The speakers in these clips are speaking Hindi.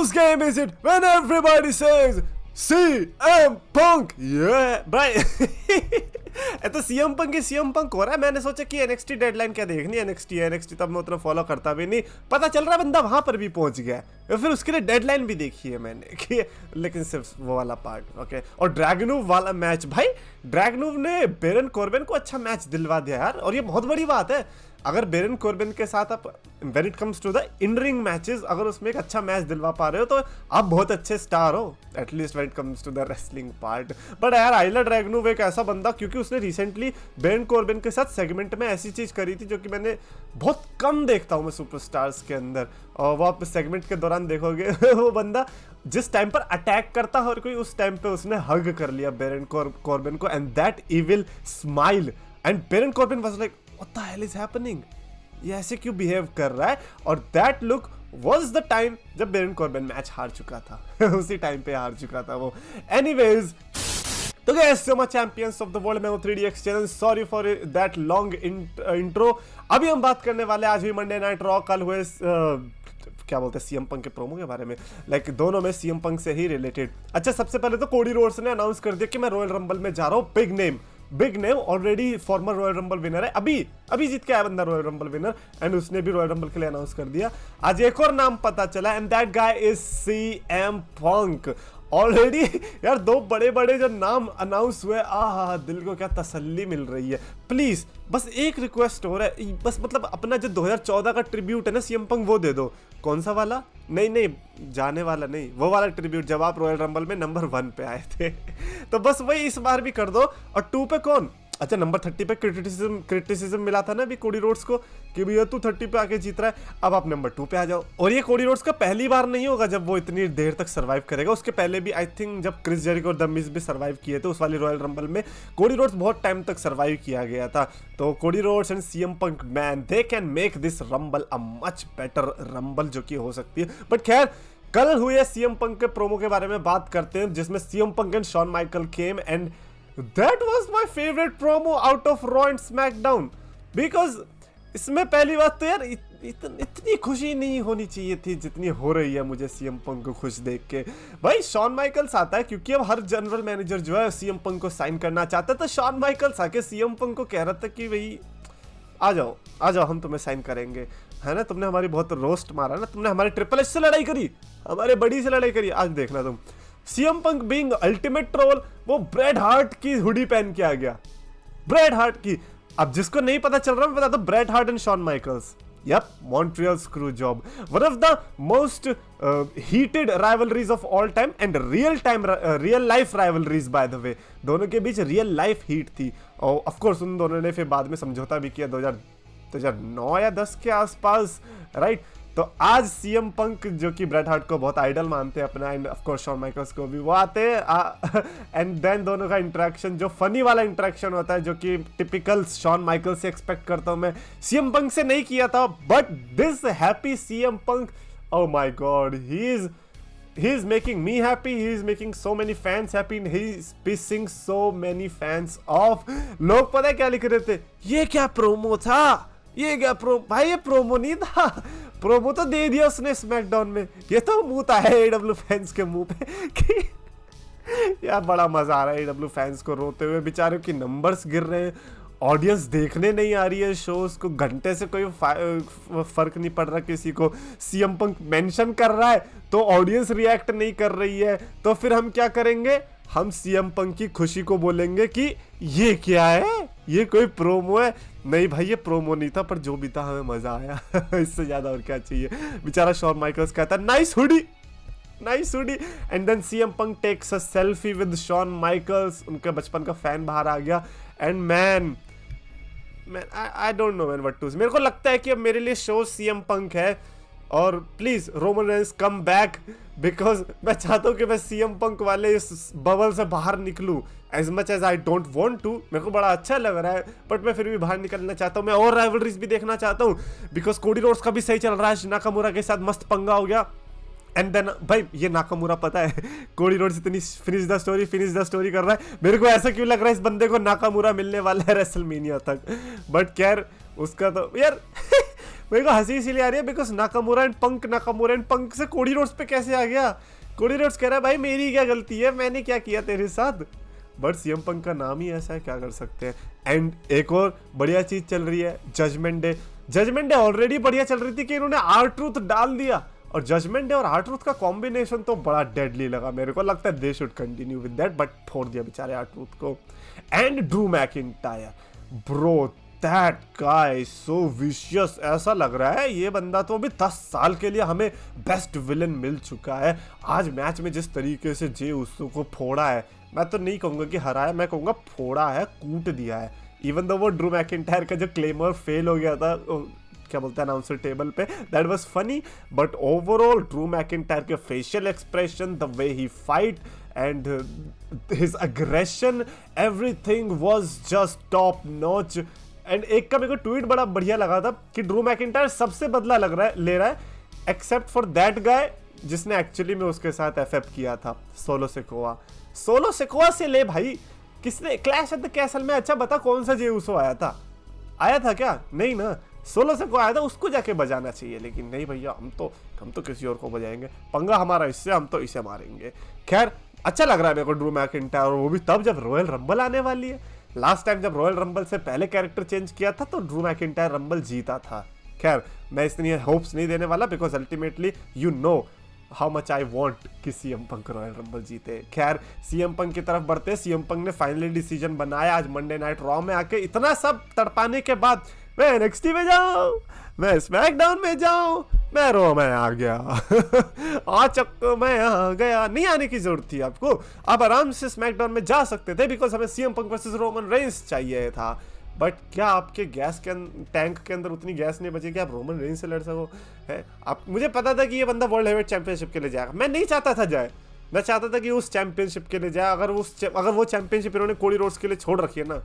Whose game is it when everybody says CM Punk? Yeah, भाई तो सीएम पंक ही सीएम पंक हो रहा है। मैंने सोचा कि एनएक्सटी डेडलाइन क्या देखनी है, एनएक्सटी तब मैं उतना फॉलो करता भी नहीं, पता चल रहा है बंदा वहां पर भी पहुंच गया है। फिर उसके लिए डेडलाइन भी देखी है मैंने कि लेकिन सिर्फ वो वाला पार्ट ओके। और ड्रैगनूव वाला मैच, भाई ड्रैगनूव ने बेरन कॉर्बिन को अच्छा मैच दिलवा दिया यार, और ये बहुत बड़ी बात है। अगर बेरन कॉर्बिन के साथ आप when it comes to the in ring matches अगर उसमें एक अच्छा मैच दिलवा पा रहे हो तो आप बहुत अच्छे स्टार हो, at least when it comes to the wrestling part. But यार आइला ड्रैगनूव एक ऐसा बंदा, क्योंकि उसने रिसेंटली बेरन कॉर्बिन के साथ सेगमेंट में ऐसी चीज करी थी जो कि मैंने बहुत कम देखता हूँ मैं सुपरस्टार्स के अंदर, और वो आप सेगमेंट के दौरान देखोगे वो बंदा जिस टाइम पर अटैक करता है और कोई, उस टाइम पे उसने हग कर लिया बेरन कॉर्बिन को, and that evil smile, and Baron Corbin was like What the hell is happening? ये ऐसे क्यों बिहेव कर रहा है? और that look was the time जब बेरन कॉर्बिन मैच हार चुका था उसी टाइम पे हार चुका था वो। एनीवेज तो guys so much champions of the world, मैं हूं 3DX channel, sorry for that long intro. अभी हम बात करने वाले आज हुई मंडे नाइट रॉ, कल हुए क्या बोलते हैं सीएम पंक के प्रोमो के बारे में, लाइक दोनों में सीएम पंक से ही रिलेटेड। अच्छा सबसे पहले तो कोडी रोड्स ने अनाउंस कर दिया कि मैं रॉयल रंबल में जा रहा हूँ। Big name already farmer royal rumble winner है, अभी जीत के आया बंदा रॉयल रंबल विनर, एंड उसने भी रॉयल रंबल के लिए अनाउंस कर दिया। आज एक और नाम पता चला, and that guy is CM Punk. Already यार दो बड़े बड़े जो नाम अनाउंस हुए, दिल को क्या तसल्ली मिल रही है। प्लीज बस एक रिक्वेस्ट हो रहा है, बस मतलब अपना जो 2014 का ट्रिब्यूट है ना सीएम पंक, वो दे दो। कौन सा वाला? नहीं जाने वाला नहीं, वो वाला ट्रिब्यूट जब आप रॉयल रंबल में नंबर 1 पे आए थे तो बस वही इस बार भी कर दो। और 2 पे कौन? अच्छा नंबर 30 पे क्रिटिसिज्म मिला था ना अभी कोडी रोड्स को कि भैया तू 30 पे आके जीत रहा है, अब आप नंबर 2 पे आ जाओ। और ये कोडी रोड्स का पहली बार नहीं होगा जब वो इतनी देर तक सर्वाइव करेगा। उसके पहले भी आई थिंक जब क्रिस जेरिको और द मिज भी सर्वाइव किए थे उस वाली रॉयल रंबल में, कोडी रोड्स बहुत टाइम तक सर्वाइव किया गया था। तो Cody Rhodes and CM punk man, they can make this rumble a much better rumble जो कि हो सकती है। बट खैर कल हुए सीएम पंक के प्रोमो के बारे में बात करते हैं, जिसमें CM Punk and Shawn Michael came, and that was my favorite promo out of Raw and SmackDown, because इसमें पहली बात तो यार इतनी खुशी नहीं होनी चाहिए थी जितनी हो रही है मुझे सीएम पंक को खुश देख के। भाई शॉन माइकल्स आता है क्योंकि अब हर जनरल मैनेजर जो है सीएम पंक को साइन करना चाहता है, तो शॉन माइकल्स आके सीएम पंक को कह रहा था कि भाई आ जाओ हम तुम्हें साइन करेंगे, है ना। तुमने हमारी बहुत रोस्ट मारा ना, तुमने हमारे ट्रिपल एच से लड़ाई करी, हमारे बड़ी से लड़ाई करी, आज देखना तुम। CM Punk being ultimate troll, वो ब्रेड हार्ट की हुडी पहन के आ गया, ब्रेड हार्ट की। अब जिसको नहीं पता चल रहा मैं बता दो, Bret Hart and Shawn Michaels, yep, Montreal Screwjob, one of the most heated rivalries of all time and real life rivalries by the way। दोनों के बीच रियल लाइफ हीट थी, और ऑफ कोर्स उन दोनों ने फिर बाद में समझौता भी किया 2009 या 10 के आसपास, राइट। तो आज सीएम पंक जो कि ब्रेट हार्ट को बहुत आइडल मानते हैं अपना, and of course Shawn Michaels को भी, वो आते हैं एंड देन दोनों का इंटरेक्शन, जो फनी वाला इंटरेक्शन होता है जो कि टिपिकल शॉन माइकल से एक्सपेक्ट करता हूं मैं, सीएम पंक से नहीं किया था। But this happy CM Punk, oh my God, he is making me happy, he is making so many fans happy, he is pissing so many fans off। लोग पता है क्या लिख रहे थे, ये क्या प्रोमो था, ये क्या भाई ये प्रोमो नहीं था, प्रोमो तो दे दिया उसने स्मैकडाउन में, ये तो मुंह था है AEW फैंस के मुंह पे कि यार बड़ा मजा आ रहा है AEW फैंस को रोते हुए, बेचारे की नंबर्स गिर रहे हैं, ऑडियंस देखने नहीं आ रही है शोज को, घंटे से कोई फर्क नहीं पड़ रहा किसी को। सीएम पंक मेंशन कर रहा है तो ऑडियंस रिएक्ट नहीं कर रही है, तो फिर हम क्या करेंगे, हम सीएम पंक की खुशी को बोलेंगे कि ये क्या है, ये कोई प्रोमो है। नहीं भाई ये प्रोमो नहीं था, पर जो भी था हमें मजा आया इससे ज्यादा और क्या चाहिए। बेचारा शॉन माइकल्स कहता है nice hoodie, and then CM Punk takes a selfie with Shawn Michaels, उनके बचपन का फैन बाहर आ गया, and man I don't know man what to. मेरे को लगता है कि अब मेरे लिए शो सीएम पंक है, और please Roman Reigns come back, because मैं चाहता हूँ कि मैं सीएम पंक वाले इस बबल से बाहर निकलूं। As much as I don't want to, मेरे को बड़ा अच्छा लग रहा है बट मैं फिर भी बाहर निकलना चाहता हूँ। मैं और राइवलरीज भी देखना चाहता हूँ, बिकॉज कोडी रोड्स का भी सही चल रहा है, नाकामुरा के साथ मस्त पंगा हो गया, एंड देन भाई ये नाकामुरा पता है कोडी रोड्स इतनी फिनिश द स्टोरी कर रहा है, मेरे को ऐसा क्यों लग रहा है इस बंदे को नाकामुरा मिलने वाला है रेसलमेनिया तक। बट खैर उसका तो यार मेरे को हंसी इसीलिए आ रही है बिकॉज नाकामुरा एंड पंक से कोडी रोड्स पे कैसे आ गया। कोडी रोड्स कह रहा है भाई मेरी क्या गलती है, मैंने क्या किया तेरे साथ, बट सीएम पंक का नाम ही ऐसा है, क्या कर सकते हैं। एंड एक और बढ़िया चीज चल रही है जजमेंट डे ऑलरेडी बढ़िया चल रही थी कि इन्होंने R-Truth डाल दिया, और जजमेंट डे और R-Truth का कॉम्बिनेशन तो बड़ा डेडली लगा मेरे को। लगता है they should continue with that, but फोड़ दिया बेचारे R-Truth को। And Drew McIntyre bro, that guy so vicious. ऐसा लग रहा है ये बंदा तो अभी 10 साल के लिए हमें बेस्ट विलन मिल चुका है। आज मैच में जिस तरीके से जे उसो को फोड़ा है, मैं तो नहीं कहूंगा कि हराया, मैं कहूंगा फोड़ा है, कूट दिया है। इवन दो वो ड्रू मैकिंटायर का जो क्लेमर फेल हो गया था, क्या बोलते हैं अनाउंसर टेबल पे, that was funny, but overall Drew McIntyre के facial expression, the way he fight and his aggression, everything was just top notch. And एक का मेरे को ट्वीट बड़ा बढ़िया लगा था कि ड्रू मैकिंटायर सबसे बदला ले रहा है एक्सेप्ट फॉर दैट गाय जिसने एक्चुअली में उसके साथ एफएफ किया था, सोलो सिकोआ से ले भाई। किसने क्लैश एट द कैसल में, अच्छा बता कौन सा जे उसो आया था क्या? नहीं ना, सोलो सिकोआ आया था, उसको जाके बजाना चाहिए। लेकिन नहीं भैया, हम तो किसी और को बजाएंगे, पंगा हमारा इससे, हम तो इसे मारेंगे। खैर अच्छा लग रहा है मेरे को ड्रू मैकिंटायर, और वो भी तब जब रॉयल रंबल आने वाली है। लास्ट टाइम जब रॉयल रंबल से पहले कैरेक्टर चेंज किया था तो ड्रू मैकिंटायर रंबल जीता था। खैर मैं इतनी होप्स नहीं देने वाला because ultimately you know how much I want कि सीएम पंक रॉयल रंबल जीते। खैर सीएम पंक की तरफ बढ़ते, सीएम पंक ने फाइनली डिसीजन बनाया आज मंडे नाइट रॉ में आके। इतना सब तड़पाने के बाद मैं एनएक्सटी में जाऊं, मैं स्मैकडाउन में जाऊं, मैं रॉ में आ गया चक्को मैं आ गया। नहीं आने की जरूरत थी आपको, आप आराम से स्मैकडाउन में जा सकते थे बिकॉज हमें CM Punk versus Roman Reigns चाहिए था। बट क्या आपके गैस के टैंक के अंदर उतनी गैस नहीं बची कि आप रोमन रेंस से लड़ सको है? आप, मुझे पता था कि ये बंदा वर्ल्ड हेवीवेट चैंपियनशिप के लिए जाएगा, मैं नहीं चाहता था जाए, मैं चाहता था कि उस चैंपियनशिप के लिए जाए। अगर वो चैंपियनशिप इन्होंने कोडी रोड्स के लिए छोड़ रखी है ना,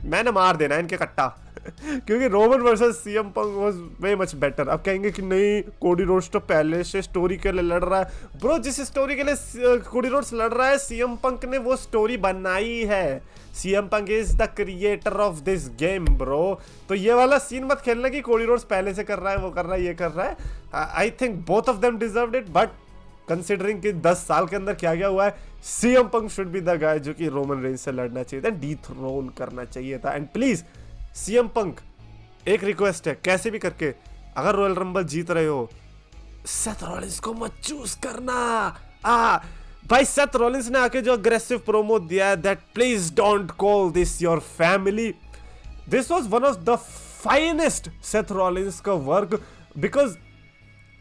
मैंने मार देना इनके कट्टा क्योंकि Roman versus CM Punk was way much better. अब कहेंगे कि नहीं कोडी रोड्स तो पहले से स्टोरी के लिए लड़ रहा है। ब्रो जिस स्टोरी के लिए कोडी रोड्स लड़ रहा है, सीएम पंक ने वो स्टोरी बनाई है। CM Punk is the creator of this game bro. तो ये वाला सीन मत खेलना कि कोडी रोड्स पहले से कर रहा है, वो कर रहा है, ये कर रहा है। I think both of them deserved it, but considering कि 10 साल के अंदर क्या क्या हुआ है, CM Punk should be the guy जो कि रोमन रेंज से लड़ना चाहिए था, डीथ्रोन करना चाहिए था। एंड प्लीज सीएम पंक, एक रिक्वेस्ट है, कैसे भी करके अगर रॉयल रंबल जीत रहे हो, सेथ रॉलिंस को मत चूज करना। भाई सेथ रॉलिंस ने आके जो अग्रेसिव प्रोमो दिया है, that please don't call this your family, this was one of the finest Seth Rollins का वर्क। बिकॉज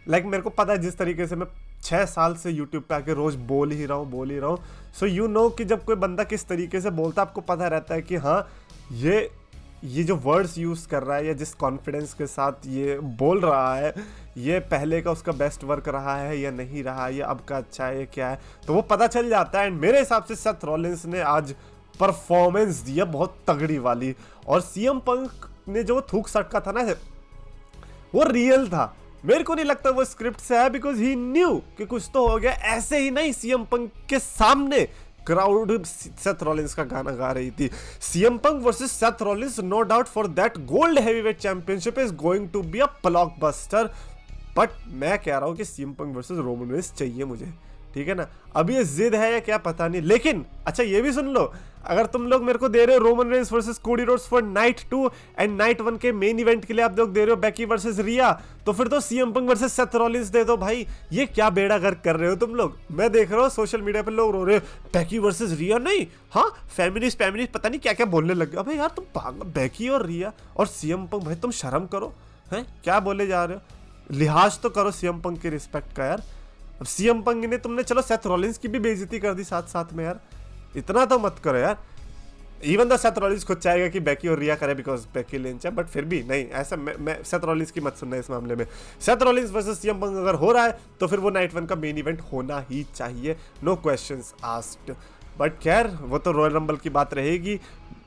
लाइक मेरे को पता है जिस तरीके से मैं 6 साल से यूट्यूब पे आके रोज बोल ही रहा हूँ, सो यू नो कि जब कोई बंदा किस तरीके से बोलता है, आपको पता रहता है कि हाँ ये जो वर्ड्स यूज कर रहा है या जिस कॉन्फिडेंस के साथ ये बोल रहा है, ये पहले का उसका बेस्ट वर्क रहा है या नहीं रहा, ये अब का अच्छा है, क्या है, तो वो पता चल जाता है। एंड मेरे हिसाब से सेथ रॉलिंस ने आज परफॉर्मेंस दिया बहुत तगड़ी वाली, और सीएम पंक ने जो थूक सटका था ना, वो रियल था। मेरे को नहीं लगता वो स्क्रिप्ट से है, बिकॉज ही न्यू कि कुछ तो हो गया। ऐसे ही नहीं, सीएम पंक के सामने क्राउड सेथ रॉलिंस का गाना गा रही थी। CM Punk versus Seth Rollins, no doubt for that gold heavyweight championship is going to be a blockbuster. But मैं कह रहा हूं कि CM Punk versus Roman Reigns चाहिए मुझे, ठीक है ना। अब ये जिद है या क्या पता नहीं, लेकिन अच्छा ये भी सुन लो, अगर तुम लोग मेरे को दे रहे हो Roman Reigns versus Cody Rhodes for night 2 and night 1 के मेन इवेंट के लिए आप लोग दे रहे हो बेकी वर्सेस रिया, तो फिर तो CM Punk versus Seth Rollins दे दो भाई। ये क्या बेड़ा गर्क कर रहे हो तुम लोग। मैं देख रहा हूँ सोशल मीडिया पे लोग रो रहे हो बेकी वर्सेस रिया, नहीं हाँ फेमिनिस्ट पता नहीं क्या क्या बोलने लग गए। अबे यार तुम पागल, बेकी और रिया और सीएम पंक, भाई तुम शर्म करो, हैं क्या बोले जा रहे हो, लिहाज तो करो सीएम पंक की रिस्पेक्ट का यार। अब सीएम पंक ने तुमने चलो सेथ रॉलिंस की भी बेइज्जती कर दी साथ साथ में यार, इतना तो मत करो यार। इवन द सेथ रॉलिंस खुद चाहेगा कि बेकी और रिया करे बिकॉज बेकी लिंच है, बट फिर भी नहीं, ऐसा मैं सेथ रॉलिंस की मत सुनना इस मामले में। Seth Rollins versus CM Punk अगर हो रहा है तो फिर वो नाइट 1 का मेन इवेंट होना ही चाहिए, नो क्वेश्चंस आस्क्ड। बट खैर वो तो रॉयल रंबल की बात रहेगी।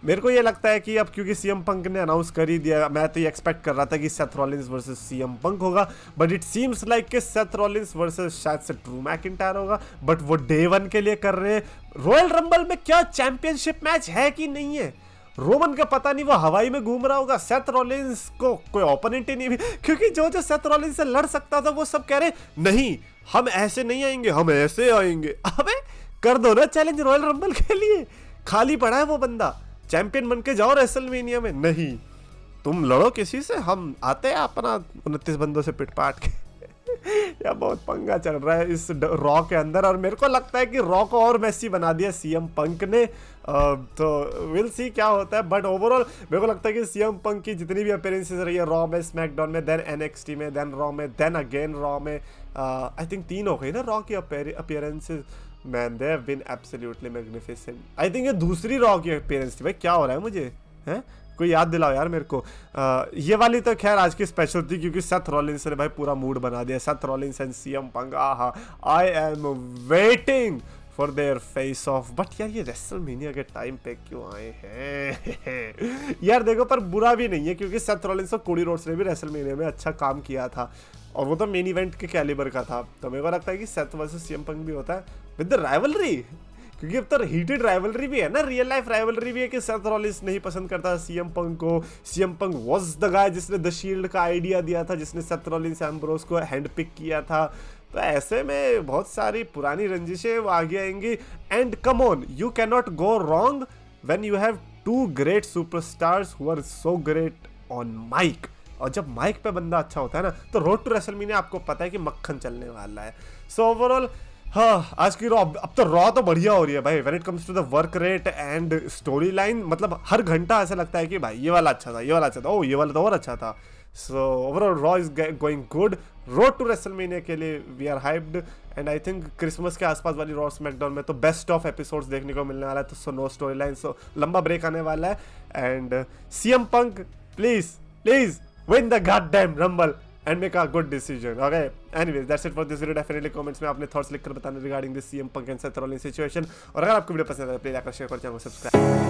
मेरे को ये लगता है कि अब क्योंकि सीएम पंक ने अनाउंस कर ही दिया, मैं तो ये एक्सपेक्ट कर रहा था कि Seth Rollins versus CM Punk होगा, बट इट सीम्स लाइक कि सेथ रॉलिंस वर्सेस शायद से ड्रू मैकिंटायर होगा। बट वो डे 1 के लिए कर रहे हैं। रॉयल रंबल में क्या चैंपियनशिप मैच है कि नहीं है, रोमन का पता नहीं वो हवाई में घूम रहा होगा, सेथ रॉलिंस को कोई ओपोनेंट ही नहीं भी, क्योंकि जो जो सेथ रॉलिंस से लड़ सकता था वो सब कह रहे नहीं हम ऐसे नहीं आएंगे, हम ऐसे आएंगे। अबे कर दो ना चैलेंज रॉयल रंबल के लिए, खाली पड़ा है वो बंदा, चैंपियन बन के जाओ रेसलमेनिया में। नहीं तुम लड़ो किसी से, हम आते हैं अपना 29 बंदों से पिटपाट के। या बहुत पंगा चल रहा है इस रॉ के अंदर, और मेरे को लगता है कि रॉ को और मैसी बना दिया सीएम पंक ने। तो विल सी क्या होता है, बट ओवरऑल मेरे को लगता है कि सीएम पंक की जितनी भी अपीयरेंसेस रही है रॉ में, स्मैकडाउन में, देन एनएक्सटी में, देन रॉ में, देन अगेन रॉ में, आई थिंक 3 हो गई ना रॉ की appearances. Man they have been absolutely magnificent. I think ये दूसरी रॉ की अपीयरेंस थी। भाई क्या हो रहा है मुझे, हैं कोई याद दिलाओ यार मेरे को। ये वाली तो खैर आज की स्पेशल थी क्योंकि सेथ रॉलिंस ने भाई पूरा मूड बना दिया। Seth Rollins and CM Punk, aha I am waiting for their face off. But यार ये रेसलमेनिया के टाइम पे क्यों आए हैं? यार देखो पर बुरा भी नहीं है क्योंकि सेथ रॉलिंस और कोडी रोड्स ने भी रेसलमेनिया में अच्छा काम किया था और वो तो मेन इवेंट के कैलिबर का था। तो मेरे को लगता है कि सेथ वर्सेस सीएम पंक भी होता है विद द राइवलरी, क्योंकि अब तो हीटेड राइवलरी भी है ना, रियल लाइफ राइवलरी भी है कि सेथ रॉलिंस नहीं पसंद करता सीएम पंक को। CM Punk was the guy जिसने द शील्ड का आइडिया दिया था, जिसने सेथ रॉलिंस एम्ब्रोस को हैंड पिक किया था। तो ऐसे में बहुत सारी पुरानी रंजिशें वो आगे आएंगी। And come on, you can not go wrong when you have 2 great superstars who are so great on mic. और जब माइक पे बंदा अच्छा होता है ना तो रोड टू रेसलमेनिया आपको पता है कि मक्खन चलने वाला है। सो ओवरऑल हाँ आज की रॉ, अब तो रॉ तो बढ़िया हो रही है भाई। When it comes to the work rate and storyline, मतलब हर घंटा ऐसा लगता है कि भाई ये वाला अच्छा था, ये वाला अच्छा था, ओ ये वाला तो और अच्छा था। So overall Raw is going good. Road to WrestleMania के लिए we are hyped and I think Christmas के आसपास वाली रॉ स्मैकडाउन में तो बेस्ट ऑफ एपिसोड्स देखने को मिलने वाला है। तो सो नो स्टोरी लाइन, सो लंबा ब्रेक आने वाला है। And CM punk please win the goddamn rumble and make a good decision. Okay, anyways that's it for this video. Definitely comments में अपने thoughts लिखकर बताना regarding this CM Punk and Seth Rollins situation। और अगर आपको वीडियो पसंद आए तो प्लीज लाइक शेयर और चैनल को सब्सक्राइब।